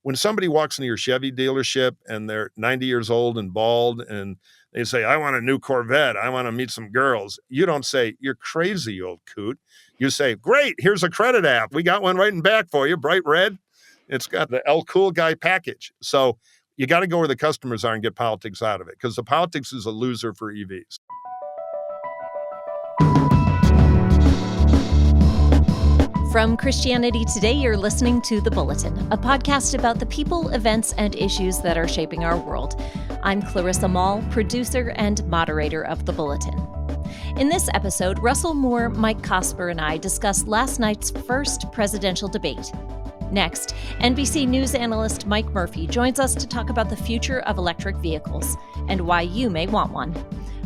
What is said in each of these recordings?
When somebody walks into your Chevy dealership and they're 90 years old and bald and they say, I want a new Corvette, I want to meet some girls, you don't say, you're crazy, you old coot. You say, great, here's a credit app. We got one right in back for you, bright red. It's got the L Cool Guy package. So you got to go where the customers are and get politics out of it, because the politics is a loser for EVs. From Christianity Today, you're listening to The Bulletin, a podcast about the people, events, and issues that are shaping our world. I'm Clarissa Mall, producer and moderator of The Bulletin. In this episode, Russell Moore, Mike Cosper, and I discuss last night's first presidential debate. Next, NBC News analyst Mike Murphy joins us to talk about the future of electric vehicles and why you may want one.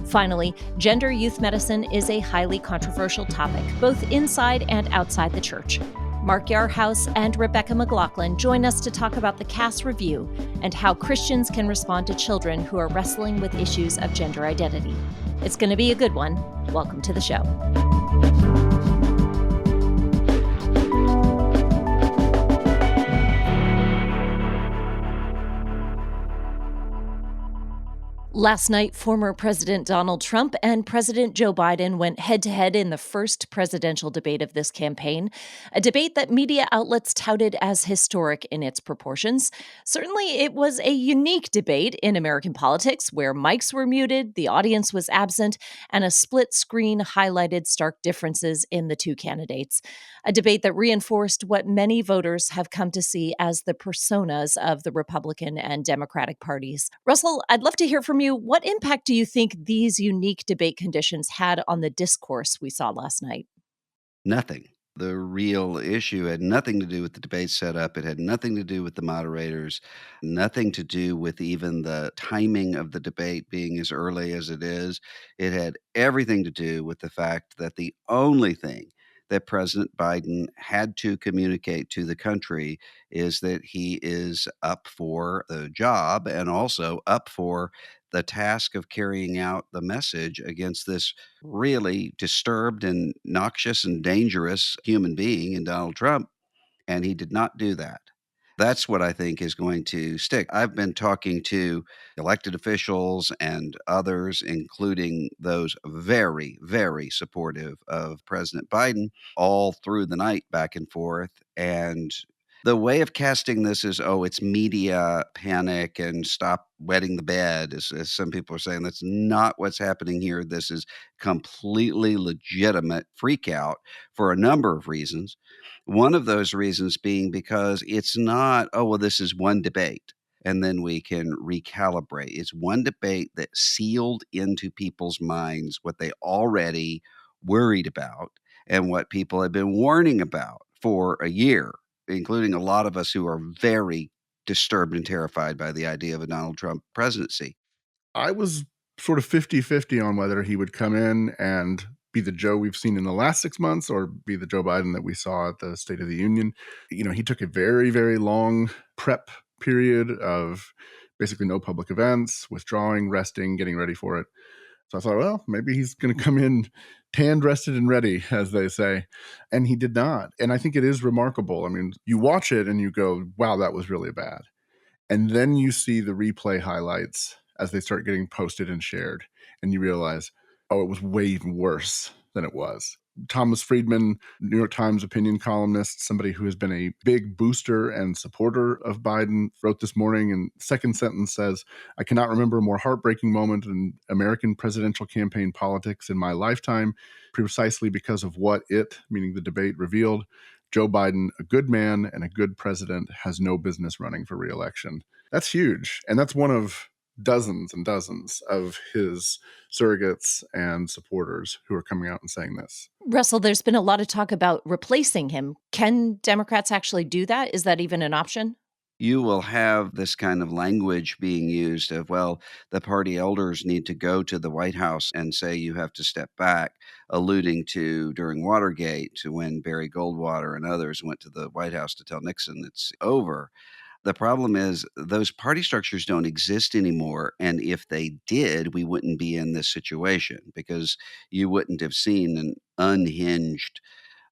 Finally, gender youth medicine is a highly controversial topic, both inside and outside the church. Mark Yarhouse and Rebecca McLaughlin join us to talk about the Cass Review and how Christians can respond to children who are wrestling with issues of gender identity. It's going to be a good one. Welcome to the show. Last night, former President Donald Trump and President Joe Biden went head-to-head in the first presidential debate of this campaign, a debate that media outlets touted as historic in its proportions. Certainly, it was a unique debate in American politics, where mics were muted, the audience was absent, and a split screen highlighted stark differences in the two candidates. A debate that reinforced what many voters have come to see as the personas of the Republican and Democratic parties. Russell, I'd love to hear from you. What impact do you think these unique debate conditions had on the discourse we saw last night? Nothing. The real issue had nothing to do with the debate setup. It had nothing to do with the moderators, nothing to do with even the timing of the debate being as early as it is. It had everything to do with the fact that the only thing that President Biden had to communicate to the country is that he is up for the job and also up for the task of carrying out the message against this really disturbed and noxious and dangerous human being in Donald Trump. And he did not do that. That's what I think is going to stick. I've been talking to elected officials and others, including those very, very supportive of President Biden, all through the night back and forth. And the way of casting this is, oh, it's media panic and stop wetting the bed, as some people are saying. That's not what's happening here. This is completely legitimate freak out for a number of reasons. One of those reasons being because it's not, oh, well, this is one debate and then we can recalibrate. It's one debate that sealed into people's minds what they already worried about and what people have been warning about for a year, including a lot of us who are very disturbed and terrified by the idea of a Donald Trump presidency. I was sort of 50-50 on whether he would come in and be the Joe we've seen in the last 6 months or be the Joe Biden that we saw at the State of the Union. You know, he took a very, very long prep period of basically no public events, withdrawing, resting, getting ready for it. So I thought, well, maybe he's going to come in tanned, rested, and ready, as they say. And he did not. And I think it is remarkable. I mean, you watch it and you go, wow, that was really bad. And then you see the replay highlights as they start getting posted and shared. And you realize, oh, it was way even worse than it was. Thomas Friedman, New York Times opinion columnist, somebody who has been a big booster and supporter of Biden, wrote this morning, and second sentence says, I cannot remember a more heartbreaking moment in American presidential campaign politics in my lifetime, precisely because of what it, meaning the debate, revealed. Joe Biden, a good man and a good president, has no business running for re-election. That's huge. And that's one of dozens and dozens of his surrogates and supporters who are coming out and saying this. Russell, there's been a lot of talk about replacing him. Can Democrats actually do that? Is that even an option? You will have this kind of language being used of, well, the party elders need to go to the White House and say you have to step back, alluding to during Watergate when Barry Goldwater and others went to the White House to tell Nixon it's over. The problem is those party structures don't exist anymore. And if they did, we wouldn't be in this situation because you wouldn't have seen an unhinged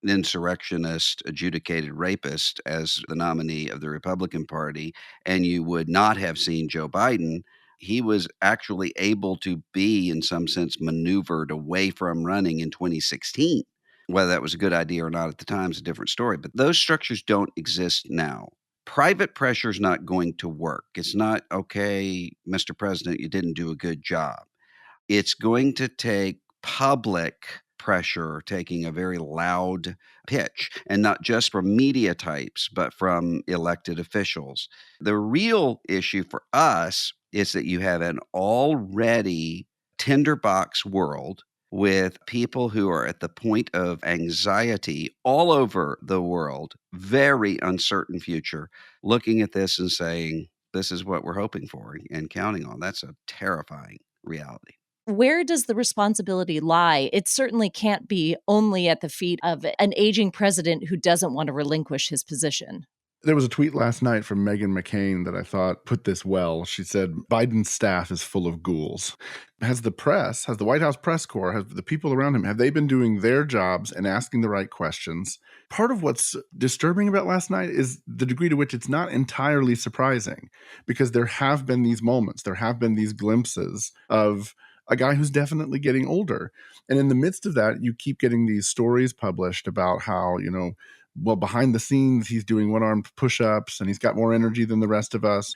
an insurrectionist, adjudicated rapist as the nominee of the Republican Party, and you would not have seen Joe Biden, he was actually able to be, in some sense, maneuvered away from running in 2016. Whether that was a good idea or not at the time is a different story, but those structures don't exist now. Private pressure is not going to work. It's not, okay, Mr. President, you didn't do a good job. It's going to take public pressure taking a very loud pitch, and not just from media types, but from elected officials. The real issue for us is that you have an already tinderbox world with people who are at the point of anxiety all over the world, very uncertain future, looking at this and saying, this is what we're hoping for and counting on. That's a terrifying reality. Where does the responsibility lie? It certainly can't be only at the feet of an aging president who doesn't want to relinquish his position. There was a tweet last night from Meghan McCain that I thought put this well. She said, Biden's staff is full of ghouls. Has the White House press corps, have the people around him, have they been doing their jobs and asking the right questions? Part of what's disturbing about last night is the degree to which it's not entirely surprising, because there have been these moments, there have been these glimpses of a guy who's definitely getting older. And in the midst of that, you keep getting these stories published about how, well, behind the scenes, he's doing one-armed push-ups and he's got more energy than the rest of us.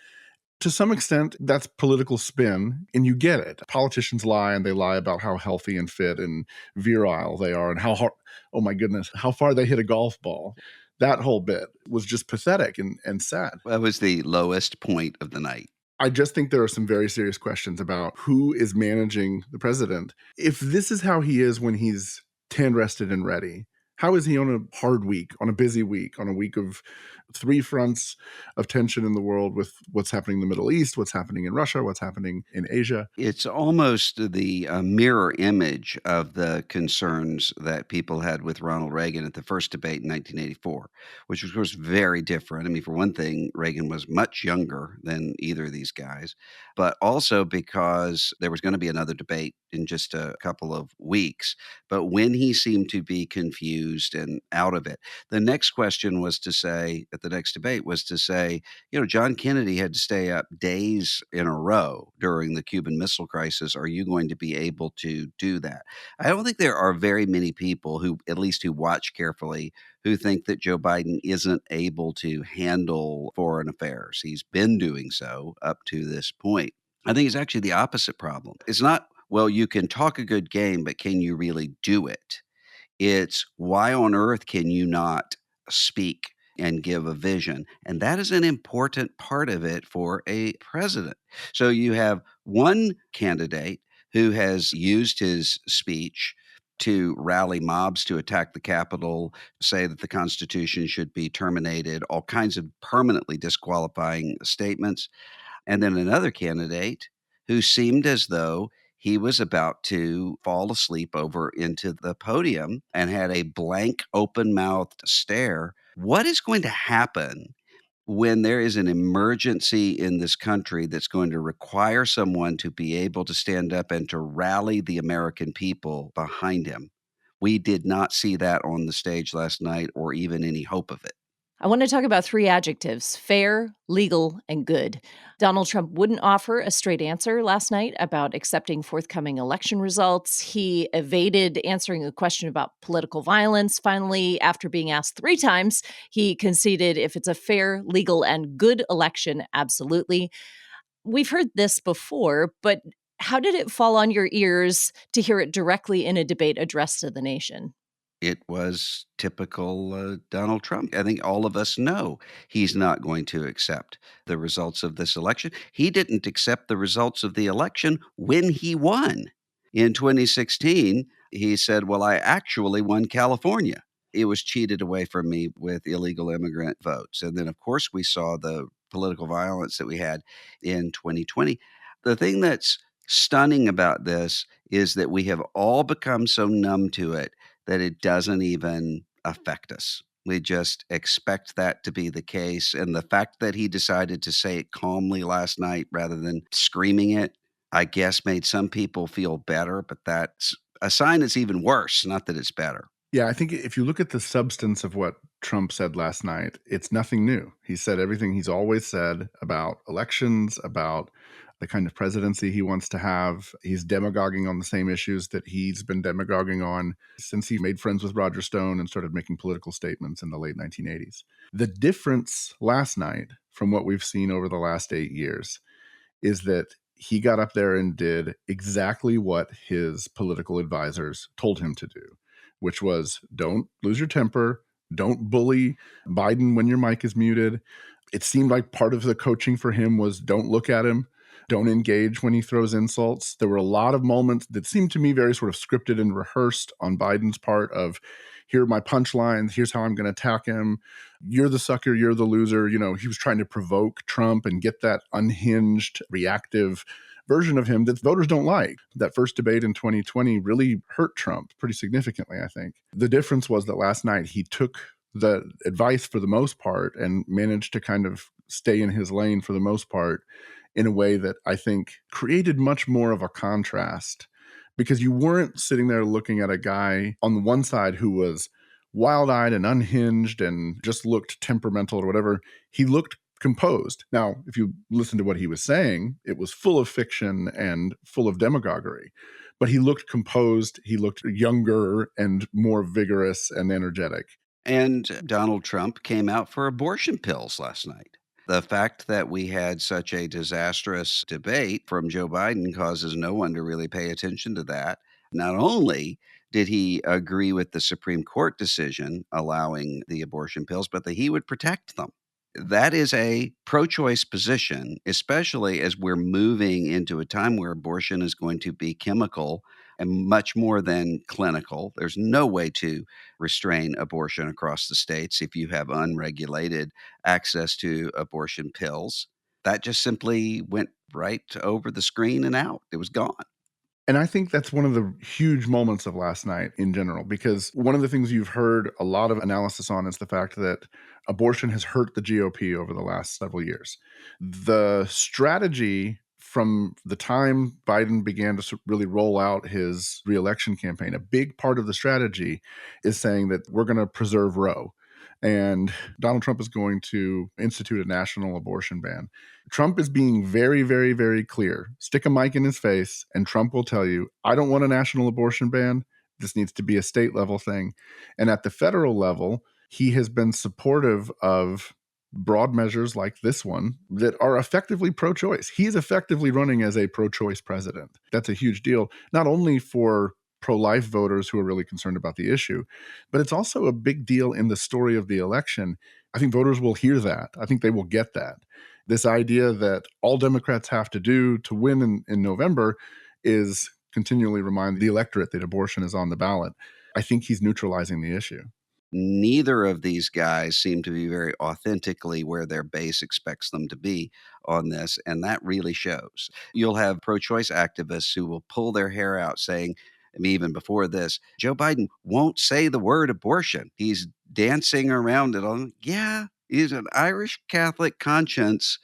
To some extent, that's political spin, and you get it. Politicians lie, and they lie about how healthy and fit and virile they are and how hard, oh my goodness, how far they hit a golf ball. That whole bit was just pathetic and sad. That was the lowest point of the night. I just think there are some very serious questions about who is managing the president. If this is how he is when he's tan rested and ready, how is he on a hard week, on a busy week, on a week of 3 fronts of tension in the world with what's happening in the Middle East, what's happening in Russia, what's happening in Asia? It's almost the mirror image of the concerns that people had with Ronald Reagan at the first debate in 1984, which was, of course, very different. I mean, for one thing, Reagan was much younger than either of these guys, but also because there was going to be another debate in just a couple of weeks. But when he seemed to be confused and out of it, the next question was to say, at the next debate, was to say, John Kennedy had to stay up days in a row during the Cuban Missile Crisis. Are you going to be able to do that? I don't think there are very many people who, at least who watch carefully, who think that Joe Biden isn't able to handle foreign affairs. He's been doing so up to this point. I think it's actually the opposite problem. It's not, well, you can talk a good game, but can you really do it? It's why on earth can you not speak and give a vision? And that is an important part of it for a president. So you have one candidate who has used his speech to rally mobs to attack the Capitol, say that the Constitution should be terminated, all kinds of permanently disqualifying statements. And then another candidate who seemed as though he was about to fall asleep over into the podium and had a blank, open-mouthed stare. What is going to happen when there is an emergency in this country that's going to require someone to be able to stand up and to rally the American people behind him? We did not see that on the stage last night, or even any hope of it. I want to talk about 3 adjectives: fair, legal, and good. Donald Trump wouldn't offer a straight answer last night about accepting forthcoming election results. He evaded answering a question about political violence. Finally, after being asked 3 times, he conceded if it's a fair, legal, and good election, absolutely. We've heard this before, but how did it fall on your ears to hear it directly in a debate addressed to the nation? It was typical Donald Trump. I think all of us know he's not going to accept the results of this election. He didn't accept the results of the election when he won. In 2016, he said, well, I actually won California. It was cheated away from me with illegal immigrant votes. And then, of course, we saw the political violence that we had in 2020. The thing that's stunning about this is that we have all become so numb to it that it doesn't even affect us. We just expect that to be the case. And the fact that he decided to say it calmly last night rather than screaming it, I guess made some people feel better, but that's a sign it's even worse, not that it's better. Yeah, I think if you look at the substance of what Trump said last night, it's nothing new. He said everything he's always said about elections, about the kind of presidency he wants to have. He's demagoguing on the same issues that he's been demagoguing on since he made friends with Roger Stone and started making political statements in the late 1980s. The difference last night from what we've seen over the last 8 years is that he got up there and did exactly what his political advisors told him to do, which was don't lose your temper, don't bully Biden when your mic is muted. It seemed like part of the coaching for him was don't look at him, don't engage when he throws insults. There were a lot of moments that seemed to me very sort of scripted and rehearsed on Biden's part of here are my punchlines, here's how I'm going to attack him. You're the sucker, you're the loser. You know, he was trying to provoke Trump and get that unhinged, reactive version of him that voters don't like. That first debate in 2020 really hurt Trump pretty significantly, I think. The difference was that last night he took the advice for the most part and managed to kind of stay in his lane for the most part in a way that I think created much more of a contrast because you weren't sitting there looking at a guy on the one side who was wild-eyed and unhinged and just looked temperamental or whatever. He looked composed. Now, if you listen to what he was saying, it was full of fiction and full of demagoguery. But he looked composed, he looked younger and more vigorous and energetic. And Donald Trump came out for abortion pills last night. The fact that we had such a disastrous debate from Joe Biden causes no one to really pay attention to that. Not only did he agree with the Supreme Court decision allowing the abortion pills, but that he would protect them. That is a pro choice position, especially as we're moving into a time where abortion is going to be chemical and much more than clinical. There's no way to restrain abortion across the states if you have unregulated access to abortion pills. That just simply went right over the screen and out. It was gone. And I think that's one of the huge moments of last night in general, because one of the things you've heard a lot of analysis on is the fact that abortion has hurt the GOP over the last several years. The strategy from the time Biden began to really roll out his reelection campaign, a big part of the strategy is saying that we're going to preserve Roe. And Donald Trump is going to institute a national abortion ban. Trump is being very, very, very clear. Stick a mic in his face, and Trump will tell you, I don't want a national abortion ban. This needs to be a state level thing. And at the federal level, he has been supportive of broad measures like this one that are effectively pro-choice. He's effectively running as a pro-choice president. That's a huge deal, not only for pro-life voters who are really concerned about the issue, but it's also a big deal in the story of the election. I think voters will hear that. I think they will get that. This idea that all Democrats have to do to win in November is continually remind the electorate that abortion is on the ballot. I think he's neutralizing the issue. Neither of these guys seem to be very authentically where their base expects them to be on this, and that really shows. You'll have pro choice activists who will pull their hair out saying, I mean, even before this, Joe Biden won't say the word abortion. He's dancing around it on, yeah, he's an Irish Catholic conscience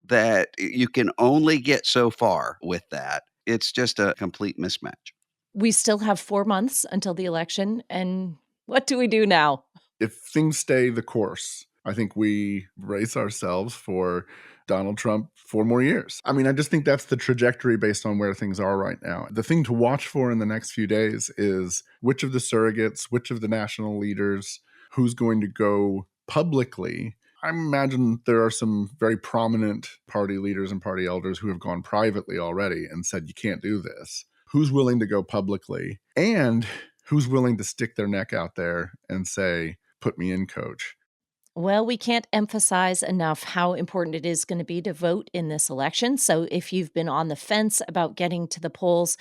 that you can only get so far with that. It's just a complete mismatch. We still have 4 months until the election, and what do we do now? If things stay the course, I think we brace ourselves for Donald Trump 4 more years. I mean, I just think that's the trajectory based on where things are right now. The thing to watch for in the next few days is which of the surrogates, which of the national leaders, who's going to go publicly. I imagine there are some very prominent party leaders and party elders who have gone privately already and said, you can't do this. Who's willing to go publicly? And who's willing to stick their neck out there and say, put me in, coach? Well, we can't emphasize enough how important it is going to be to vote in this election. So if you've been on the fence about getting to the polls,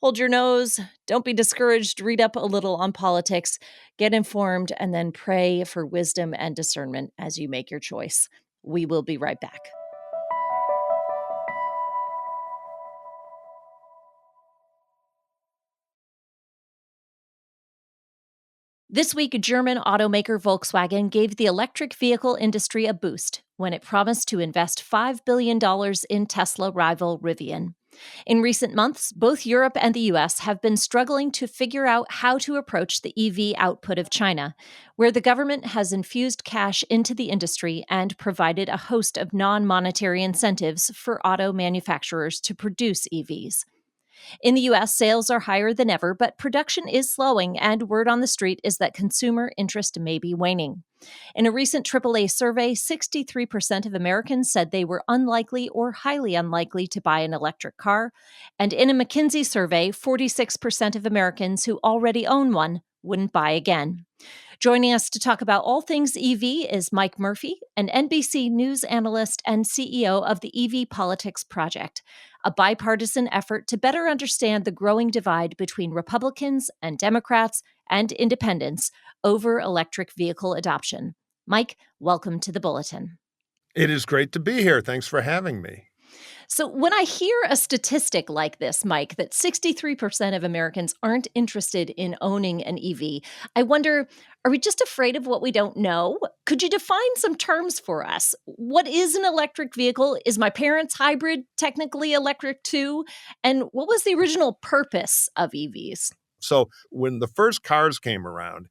hold your nose, don't be discouraged, read up a little on politics, get informed, and then pray for wisdom and discernment as you make your choice. We will be right back. This week, German automaker Volkswagen gave the electric vehicle industry a boost when it promised to invest $5 billion in Tesla rival Rivian. In recent months, both Europe and the US have been struggling to figure out how to approach the EV output of China, where the government has infused cash into the industry and provided a host of non monetary incentives for auto manufacturers to produce EVs. In the US, sales are higher than ever, but production is slowing, and word on the street is that consumer interest may be waning. In a recent AAA survey, 63% of Americans said they were unlikely or highly unlikely to buy an electric car. And in a McKinsey survey, 46% of Americans who already own one wouldn't buy again. Joining us to talk about all things EV is Mike Murphy, an NBC News analyst and CEO of the EV Politics Project, a bipartisan effort to better understand the growing divide between Republicans and Democrats and independents over electric vehicle adoption. Mike, welcome to the Bulletin. It is great to be here. Thanks for having me. So, when I hear a statistic like this, Mike, that 63% of Americans aren't interested in owning an EV, I wonder, are we just afraid of what we don't know? Could you define some terms for us? What is an electric vehicle? Is my parents' hybrid technically electric too? And what was the original purpose of EVs? So, when the first cars came around,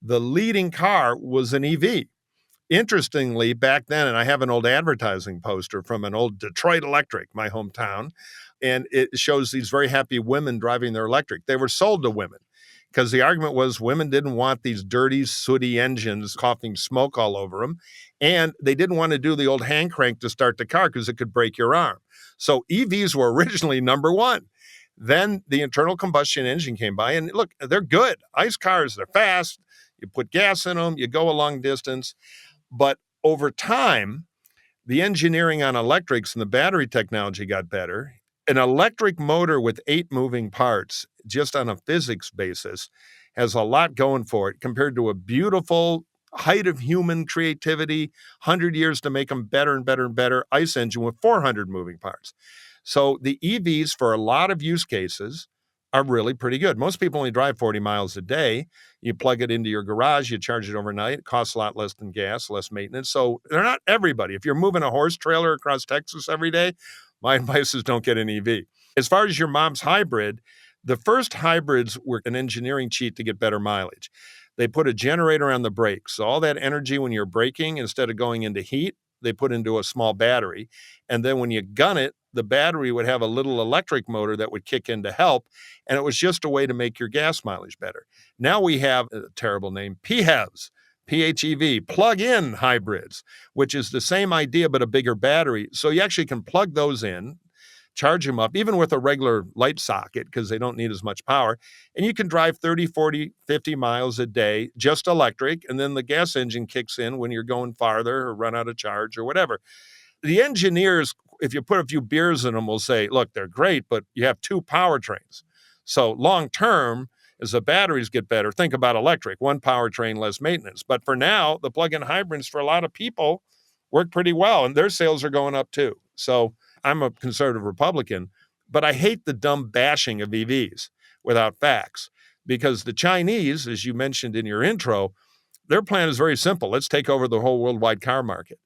the leading car was an EV. Interestingly, back then, and I have an old advertising poster from an old Detroit Electric, my hometown, and it shows these very happy women driving their electric. They were sold to women because the argument was women didn't want these dirty, sooty engines coughing smoke all over them, and they didn't want to do the old hand crank to start the car because it could break your arm. So EVs were originally number one. Then the internal combustion engine came by, and look, they're good. ICE cars, they're fast. You put gas in them, you go a long distance. But over time, the engineering on electrics and the battery technology got better. An electric motor with 8 moving parts, just on a physics basis, has a lot going for it compared to a beautiful height of human creativity, 100 years to make them better and better and better ICE engine with 400 moving parts. So the EVs, for a lot of use cases, are really pretty good. Most people only drive 40 miles a day. You plug it into your garage, you charge it overnight. It costs a lot less than gas, less maintenance. So they're not everybody. If you're moving a horse trailer across Texas every day, my advice is don't get an EV. As far as your mom's hybrid, the first hybrids were an engineering cheat to get better mileage. They put a generator on the brakes. So all that energy when you're braking, instead of going into heat, they put into a small battery. And then when you gun it, the battery would have a little electric motor that would kick in to help. And it was just a way to make your gas mileage better. Now we have a terrible name, PHEVs, PHEV, plug-in hybrids, which is the same idea but a bigger battery. So you actually can plug those in, charge them up, even with a regular light socket because they don't need as much power. And you can drive 30, 40, 50 miles a day, just electric. And then the gas engine kicks in when you're going farther or run out of charge or whatever. The engineers, if you put a few beers in them, will say, look, they're great, but you have 2 powertrains. So long term, as the batteries get better, think about electric, 1 powertrain, less maintenance. But for now, the plug-in hybrids for a lot of people work pretty well, and their sales are going up too. So I'm a conservative Republican, but I hate the dumb bashing of EVs without facts because the Chinese, as you mentioned in your intro, their plan is very simple. Let's take over the whole worldwide car market.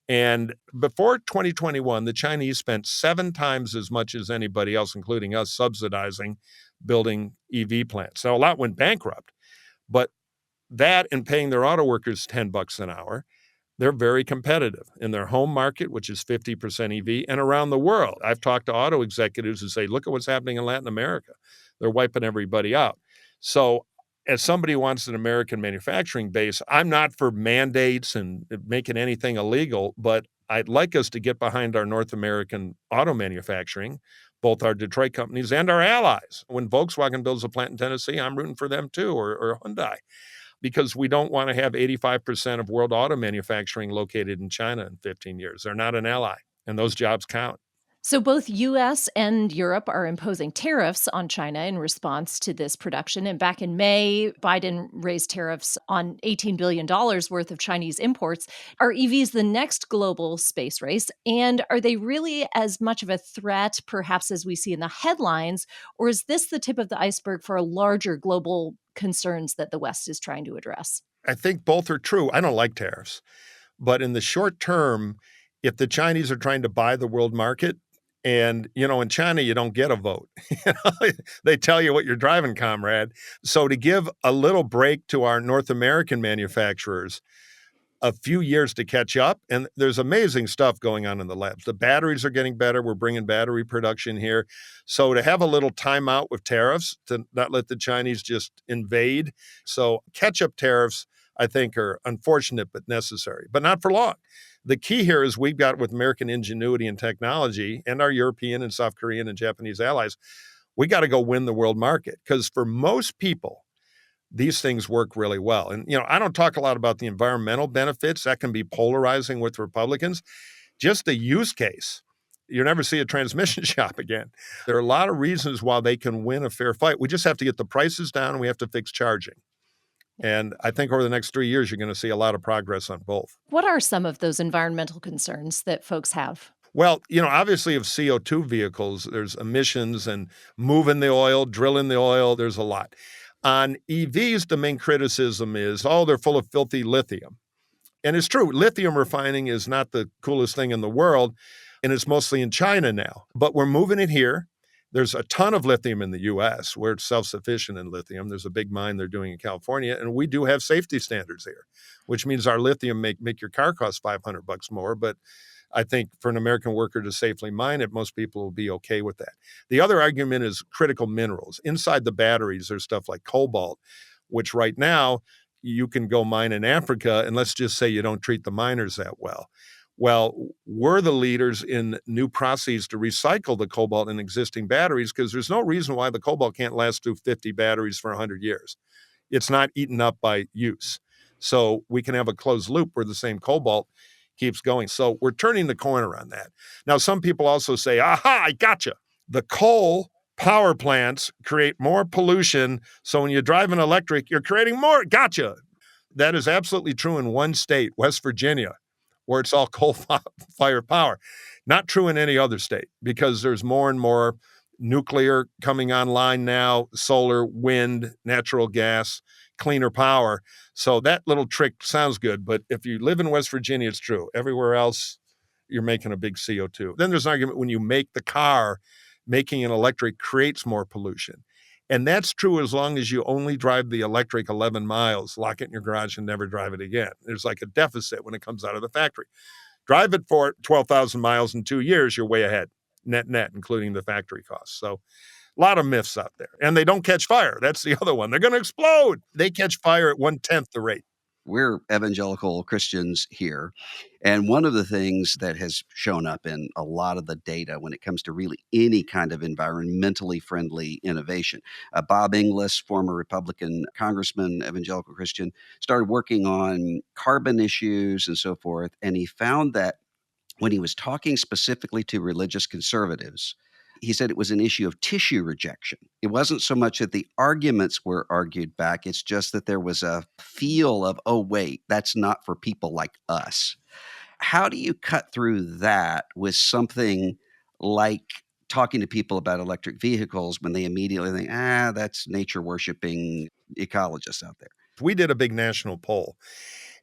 And before 2021, the Chinese spent 7 times as much as anybody else, including us, subsidizing building EV plants. Now, a lot went bankrupt, but that and paying their auto workers $10 an hour, they're very competitive in their home market, which is 50% EV, and around the world. I've talked to auto executives who say, look at what's happening in Latin America. They're wiping everybody out. So as somebody who wants an American manufacturing base, I'm not for mandates and making anything illegal, but I'd like us to get behind our North American auto manufacturing, both our Detroit companies and our allies. When Volkswagen builds a plant in Tennessee, I'm rooting for them too, or Hyundai, because we don't want to have 85% of world auto manufacturing located in China in 15 years. They're not an ally, and those jobs count. So both US and Europe are imposing tariffs on China in response to this production. And back in May, Biden raised tariffs on $18 billion worth of Chinese imports. Are EVs the next global space race? And are they really as much of a threat, perhaps, as we see in the headlines? Or is this the tip of the iceberg for larger global concerns that the West is trying to address? I think both are true. I don't like tariffs. But in the short term, if the Chinese are trying to buy the world market, And, in China, you don't get a vote. They tell you what you're driving, comrade. So to give a little break to our North American manufacturers, a few years to catch up, and there's amazing stuff going on in the labs. The batteries are getting better. We're bringing battery production here. So to have a little timeout with tariffs, to not let the Chinese just invade. So catch-up tariffs, I think, are unfortunate but necessary, but not for long. The key here is we've got, with American ingenuity and technology and our European and South Korean and Japanese allies, we got to go win the world market, because for most people, these things work really well. And, I don't talk a lot about the environmental benefits. That can be polarizing with Republicans. Just the use case. You'll never see a transmission shop again. There are a lot of reasons why they can win a fair fight. We just have to get the prices down, and we have to fix charging. And I think over the next 3 years, you're going to see a lot of progress on both. What are some of those environmental concerns that folks have? Well, obviously of CO2 vehicles, there's emissions and moving the oil, drilling the oil. There's a lot. On EVs, the main criticism is, they're full of filthy lithium. And it's true. Lithium refining is not the coolest thing in the world, and it's mostly in China now. But we're moving it here. There's a ton of lithium in the U.S. We're self-sufficient in lithium. There's a big mine they're doing in California, and we do have safety standards here, which means our lithium make your car cost $500 more. But I think for an American worker to safely mine it, most people will be okay with that. The other argument is critical minerals. Inside the batteries, there's stuff like cobalt, which right now you can go mine in Africa, and let's just say you don't treat the miners that well. Well, we're the leaders in new processes to recycle the cobalt in existing batteries, because there's no reason why the cobalt can't last through 50 batteries for 100 years. It's not eaten up by use. So we can have a closed loop where the same cobalt keeps going. So we're turning the corner on that. Now, some people also say, aha, I gotcha. The coal power plants create more pollution. So when you drive an electric, you're creating more. Gotcha. That is absolutely true in one state, West Virginia, where it's all coal-fired power. Not true in any other state, because there's more and more nuclear coming online now, solar, wind, natural gas, cleaner power. So that little trick sounds good, but if you live in West Virginia, it's true. Everywhere else, you're making a big CO2. Then there's an argument when you make the car, making an electric creates more pollution. And that's true as long as you only drive the electric 11 miles, lock it in your garage, and never drive it again. There's like a deficit when it comes out of the factory. Drive it for 12,000 miles in 2 years, you're way ahead, net, including the factory costs. So a lot of myths out there. And they don't catch fire. That's the other one. They're going to explode. They catch fire at 1/10 the rate. We're evangelical Christians here. And one of the things that has shown up in a lot of the data when it comes to really any kind of environmentally friendly innovation, Bob Inglis, former Republican congressman, evangelical Christian, started working on carbon issues and so forth. And he found that when he was talking specifically to religious conservatives, he said it was an issue of tissue rejection. It wasn't so much that the arguments were argued back. It's just that there was a feel of, oh, wait, that's not for people like us. How do you cut through that with something like talking to people about electric vehicles when they immediately think, that's nature worshiping ecologists out there? We did a big national poll,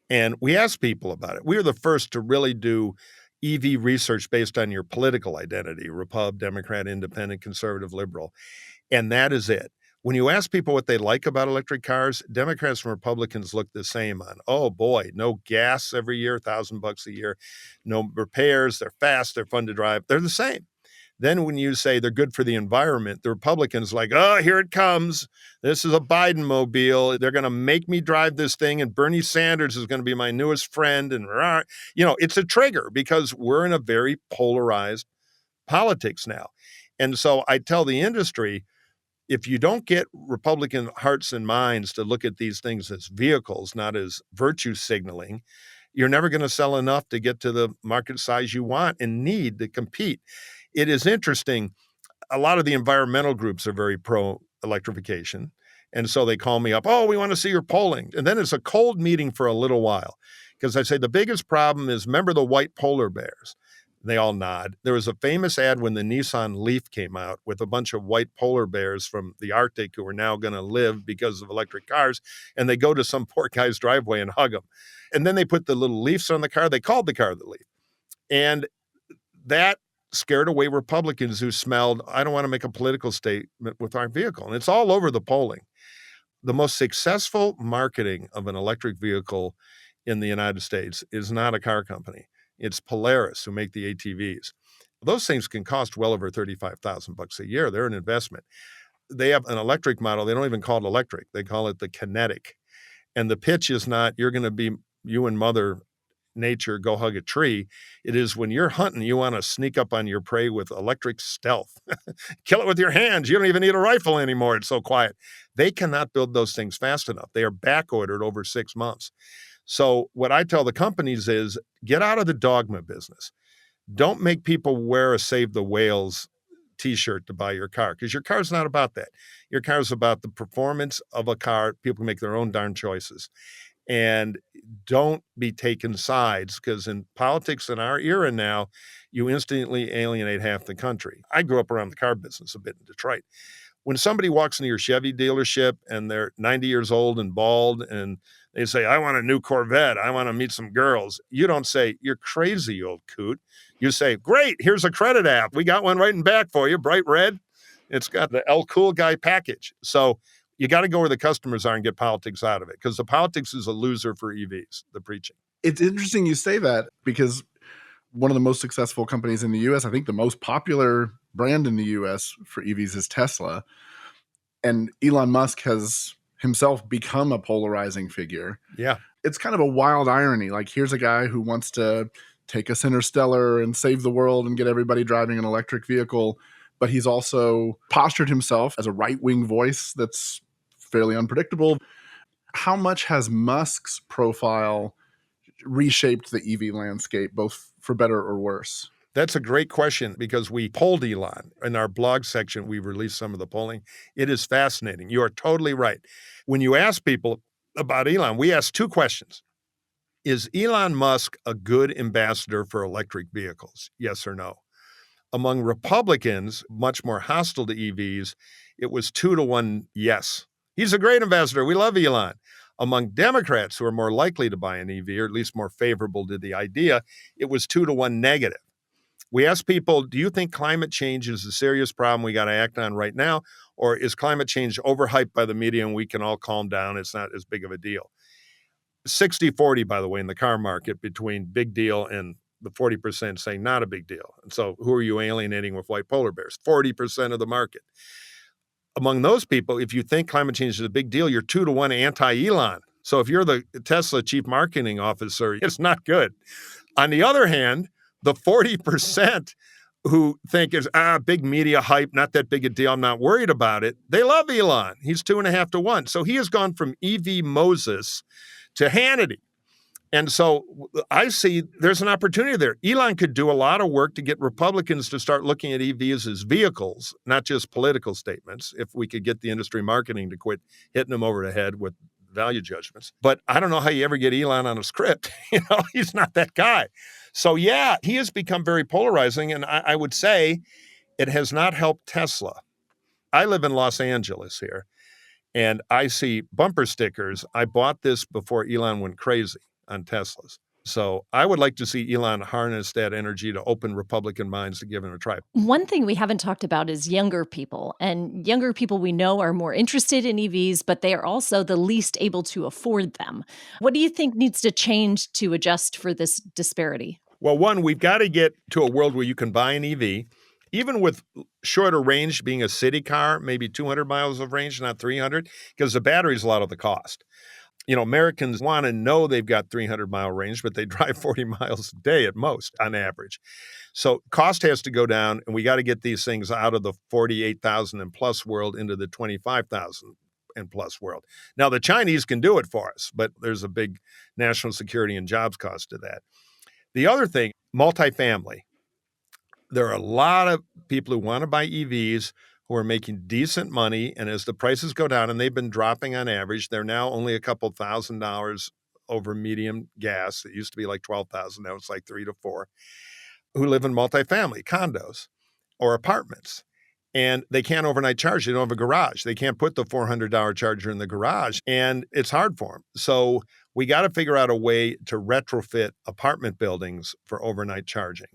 and we asked people about it. We were the first to really do EV research based on your political identity, Repub, Democrat, Independent, Conservative, Liberal. And that is it. When you ask people what they like about electric cars, Democrats and Republicans look the same on, oh boy, no gas every year, $1,000 a year, no repairs, they're fast, they're fun to drive. They're the same. Then when you say they're good for the environment, the Republicans like, oh, here it comes. This is a Biden mobile. They're going to make me drive this thing, and Bernie Sanders is going to be my newest friend. And, it's a trigger because we're in a very polarized politics now. And so I tell the industry, if you don't get Republican hearts and minds to look at these things as vehicles, not as virtue signaling, you're never going to sell enough to get to the market size you want and need to compete. It is interesting. A lot of the environmental groups are very pro-electrification. And so they call me up, oh, we want to see your polling. And then it's a cold meeting for a little while because I say the biggest problem is, remember the white polar bears? They all nod. There was a famous ad when the Nissan Leaf came out with a bunch of white polar bears from the Arctic who are now going to live because of electric cars. And they go to some poor guy's driveway and hug him. And then they put the little leaves on the car. They called the car the Leaf. And that scared away Republicans who smelled, I don't want to make a political statement with our vehicle. And it's all over the polling. The most successful marketing of an electric vehicle in the United States is not a car company. It's Polaris, who make the ATVs. Those things can cost well over $35,000 a year. They're an investment. They have an electric model. They don't even call it electric. They call it the kinetic. And the pitch is not, you're going to be, you and Mother Nature, go hug a tree. It is, when you're hunting, you want to sneak up on your prey with electric stealth. Kill it with your hands. You don't even need a rifle anymore. It's so quiet. They cannot build those things fast enough. They are back ordered over 6 months. So what I tell the companies is, get out of the dogma business. Don't make people wear a Save the Whales t-shirt to buy your car, because your car's not about that. Your car is about the performance of a car. People make their own darn choices. And don't be taking sides, because in politics in our era now, you instantly alienate half the country. I grew up around the car business a bit in Detroit. When somebody walks into your Chevy dealership and they're 90 years old and bald and they say, I want a new Corvette, I want to meet some girls, you don't say, you're crazy, you old coot. You say, great, here's a credit app. We got one right in back for you, bright red. It's got the El Cool Guy package. So you got to go where the customers are and get politics out of it, because the politics is a loser for EVs, the preaching. It's interesting you say that, because one of the most successful companies in the US, I think the most popular brand in the US for EVs is Tesla. And Elon Musk has himself become a polarizing figure. Yeah. It's kind of a wild irony. Like, here's a guy who wants to take us interstellar and save the world and get everybody driving an electric vehicle, but he's also postured himself as a right-wing voice that's fairly unpredictable. How much has Musk's profile reshaped the EV landscape, both for better or worse? That's a great question, because we polled Elon. In our blog section, we released some of the polling. It is fascinating. You are totally right. When you ask people about Elon, we ask 2 questions. Is Elon Musk a good ambassador for electric vehicles? Yes or no? Among Republicans, much more hostile to EVs, it was 2-1 yes. He's a great ambassador. We love Elon. Among Democrats, who are more likely to buy an EV, or at least more favorable to the idea, it was 2-1 negative. We asked people, do you think climate change is a serious problem we got to act on right now? Or is climate change overhyped by the media and we can all calm down? It's not as big of a deal. 60-40, by the way, in the car market, between big deal and the 40% saying not a big deal. And so who are you alienating with white polar bears? 40% of the market. Among those people, if you think climate change is a big deal, you're 2-1 anti-Elon. So if you're the Tesla chief marketing officer, it's not good. On the other hand, the 40% who think is big media hype, not that big a deal, I'm not worried about it, they love Elon. He's 2.5-1. So he has gone from EV Moses to Hannity. And so I see there's an opportunity there. Elon could do a lot of work to get Republicans to start looking at EVs as vehicles, not just political statements, if we could get the industry marketing to quit hitting them over the head with value judgments. But I don't know how you ever get Elon on a script. He's not that guy. So yeah, he has become very polarizing. And I would say it has not helped Tesla. I live in Los Angeles here, and I see bumper stickers. I bought this before Elon went crazy on Teslas. So I would like to see Elon harness that energy to open Republican minds to give him a try. One thing we haven't talked about is younger people. And younger people we know are more interested in EVs, but they are also the least able to afford them. What do you think needs to change to adjust for this disparity? Well, one, we've got to get to a world where you can buy an EV, even with shorter range, being a city car, maybe 200 miles of range, not 300, because the battery's a lot of the cost. Americans want to know they've got 300-mile range, but they drive 40 miles a day at most on average. So cost has to go down, and we got to get these things out of the 48,000 and plus world into the 25,000 and plus world. Now, the Chinese can do it for us, but there's a big national security and jobs cost to that. The other thing, multifamily. There are a lot of people who want to buy EVs who are making decent money, and as the prices go down, and they've been dropping on average, they're now only a couple $1,000s over medium gas. It used to be like $12,000, now it's like $3,000 to $4,000, who live in multifamily condos or apartments. And they can't overnight charge. They don't have a garage. They can't put the $400 charger in the garage, and it's hard for them. So we got to figure out a way to retrofit apartment buildings for overnight charging.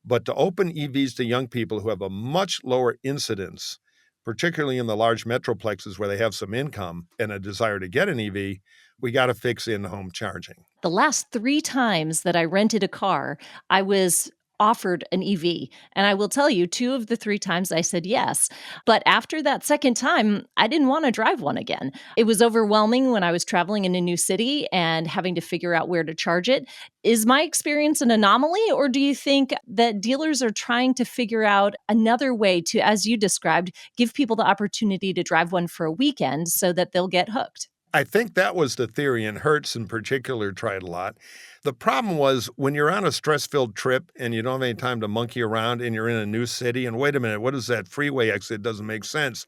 But to open EVs to young people who have a much lower incidence, particularly in the large metroplexes where they have some income and a desire to get an EV, we got to fix in-home charging. The last 3 times that I rented a car, I was offered an EV, and I will tell you 2 of the 3 times I said yes. But after that second time, I didn't wanna drive one again. It was overwhelming when I was traveling in a new city and having to figure out where to charge it. Is my experience an anomaly, or do you think that dealers are trying to figure out another way to, as you described, give people the opportunity to drive one for a weekend so that they'll get hooked? I think that was the theory, and Hertz in particular tried a lot. The problem was when you're on a stress-filled trip and you don't have any time to monkey around and you're in a new city, and wait a minute, what is that freeway exit? Doesn't make sense.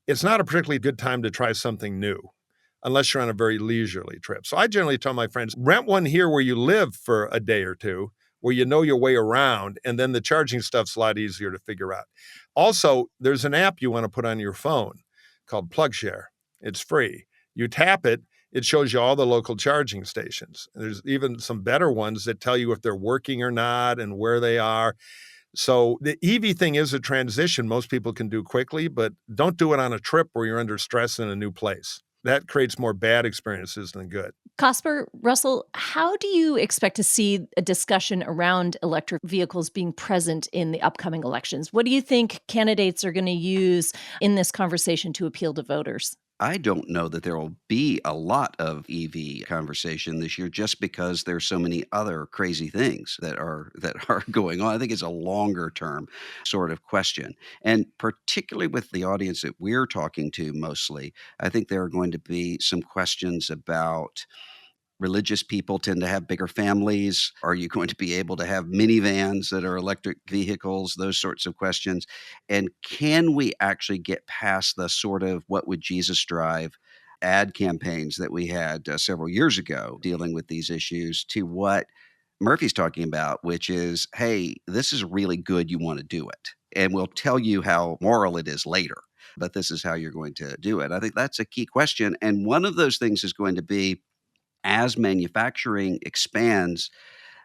It's not a particularly good time to try something new unless you're on a very leisurely trip. So I generally tell my friends, rent one here where you live for a day or two, where you know your way around, and then the charging stuff's a lot easier to figure out. Also, there's an app you want to put on your phone called PlugShare. It's free. You tap it, it shows you all the local charging stations. There's even some better ones that tell you if they're working or not and where they are. So the EV thing is a transition most people can do quickly, but don't do it on a trip where you're under stress in a new place. That creates more bad experiences than good. Cosper, Russell, how do you expect to see a discussion around electric vehicles being present in the upcoming elections? What do you think candidates are going to use in this conversation to appeal to voters? I don't know that there will be a lot of EV conversation this year just because there's so many other crazy things that are going on. I think it's a longer term sort of question. And particularly with the audience that we're talking to mostly, I think there are going to be some questions about religious people tend to have bigger families. Are you going to be able to have minivans that are electric vehicles? Those sorts of questions. And can we actually get past the sort of what would Jesus drive ad campaigns that we had several years ago dealing with these issues to what Murphy's talking about, which is, hey, this is really good. You want to do it. And we'll tell you how moral it is later. But this is how you're going to do it. I think that's a key question. And one of those things is going to be as manufacturing expands.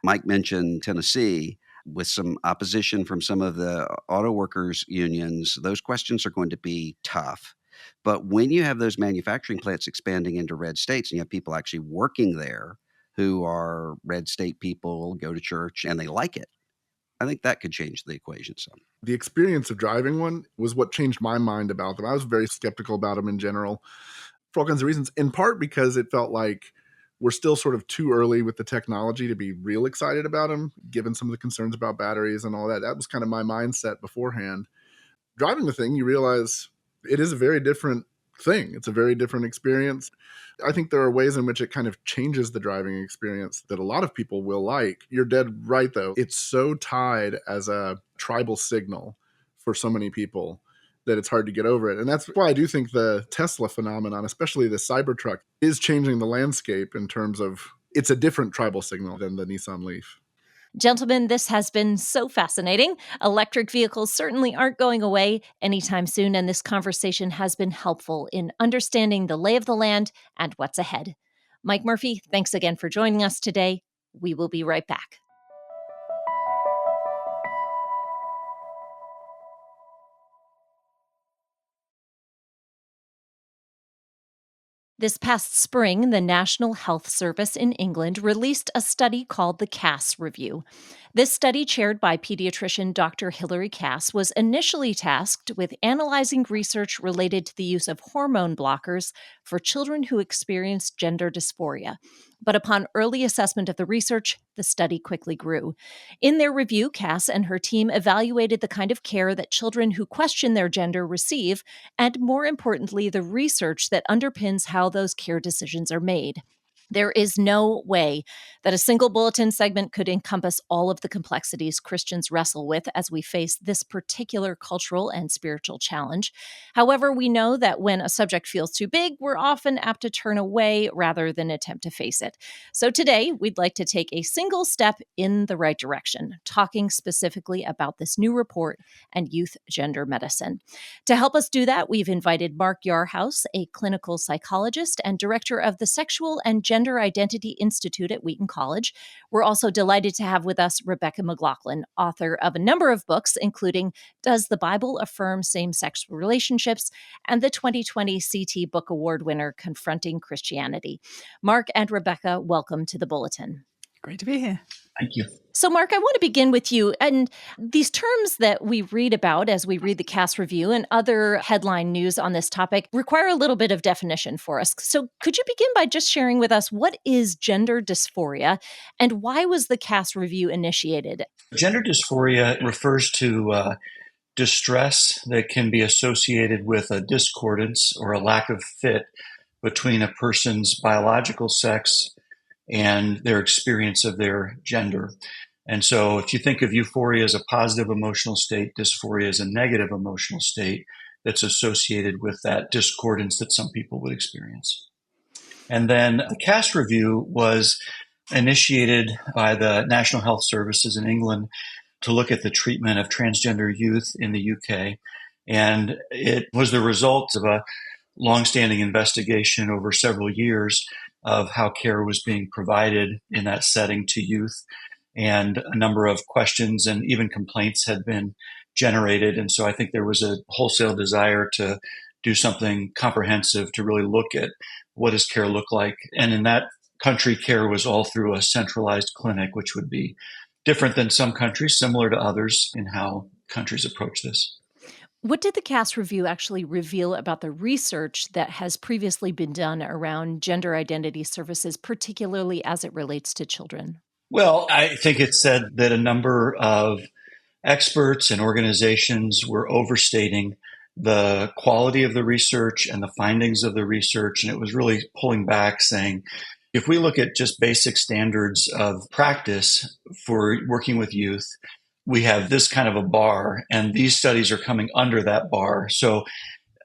Mike mentioned Tennessee with some opposition from some of the auto workers unions. Those questions are going to be tough. But when you have those manufacturing plants expanding into red states and you have people actually working there who are red state people, go to church, and they like it, I think that could change the equation some. The experience of driving one was what changed my mind about them. I was very skeptical about them in general for all kinds of reasons, in part because it felt like we're still sort of too early with the technology to be real excited about them, given some of the concerns about batteries and all that. That was kind of my mindset beforehand. Driving the thing, you realize it is a very different thing. It's a very different experience. I think there are ways in which it kind of changes the driving experience that a lot of people will like. You're dead right, though. It's so tied as a tribal signal for so many people that it's hard to get over it. And that's why I do think the Tesla phenomenon, especially the Cybertruck, is changing the landscape in terms of it's a different tribal signal than the Nissan Leaf. Gentlemen, this has been so fascinating. Electric vehicles certainly aren't going away anytime soon, and this conversation has been helpful in understanding the lay of the land and what's ahead. Mike Murphy, thanks again for joining us today. We will be right back. This past spring, the National Health Service in England released a study called the Cass Review. This study, chaired by pediatrician Dr. Hilary Cass, was initially tasked with analyzing research related to the use of hormone blockers for children who experience gender dysphoria. But upon early assessment of the research, the study quickly grew. In their review, Cass and her team evaluated the kind of care that children who question their gender receive, and more importantly, the research that underpins how those care decisions are made. There is no way that a single bulletin segment could encompass all of the complexities Christians wrestle with as we face this particular cultural and spiritual challenge. However, we know that when a subject feels too big, we're often apt to turn away rather than attempt to face it. So today, we'd like to take a single step in the right direction, talking specifically about this new report and youth gender medicine. To help us do that, we've invited Mark Yarhouse, a clinical psychologist and director of the Sexual and Gender Gender Identity Institute at Wheaton College. We're also delighted to have with us Rebecca McLaughlin, author of a number of books, including Does the Bible Affirm Same-Sex Relationships? And the 2020 CT Book Award winner, Confronting Christianity. Mark and Rebecca, welcome to the Bulletin. Great to be here. Thank you. So, Mark, I want to begin with you. And these terms that we read about as we read the Cass Review and other headline news on this topic require a little bit of definition for us. So could you begin by just sharing with us what is gender dysphoria and why was the Cass Review initiated? Gender dysphoria refers to distress that can be associated with a discordance or a lack of fit between a person's biological sex and their experience of their gender. And so if you think of euphoria as a positive emotional state, dysphoria as a negative emotional state that's associated with that discordance that some people would experience. And then the Cass Review was initiated by the National Health Services in England to look at the treatment of transgender youth in the UK. And it was the result of a longstanding investigation over several years of how care was being provided in that setting to youth. And a number of questions and even complaints had been generated. And so I think there was a wholesale desire to do something comprehensive to really look at what does care look like. And in that country, care was all through a centralized clinic, which would be different than some countries, similar to others in how countries approach this. What did the Cass Review actually reveal about the research that has previously been done around gender identity services, particularly as it relates to children? Well, I think it said that a number of experts and organizations were overstating the quality of the research and the findings of the research. And it was really pulling back, saying, if we look at just basic standards of practice for working with youth, we have this kind of a bar, and these studies are coming under that bar. So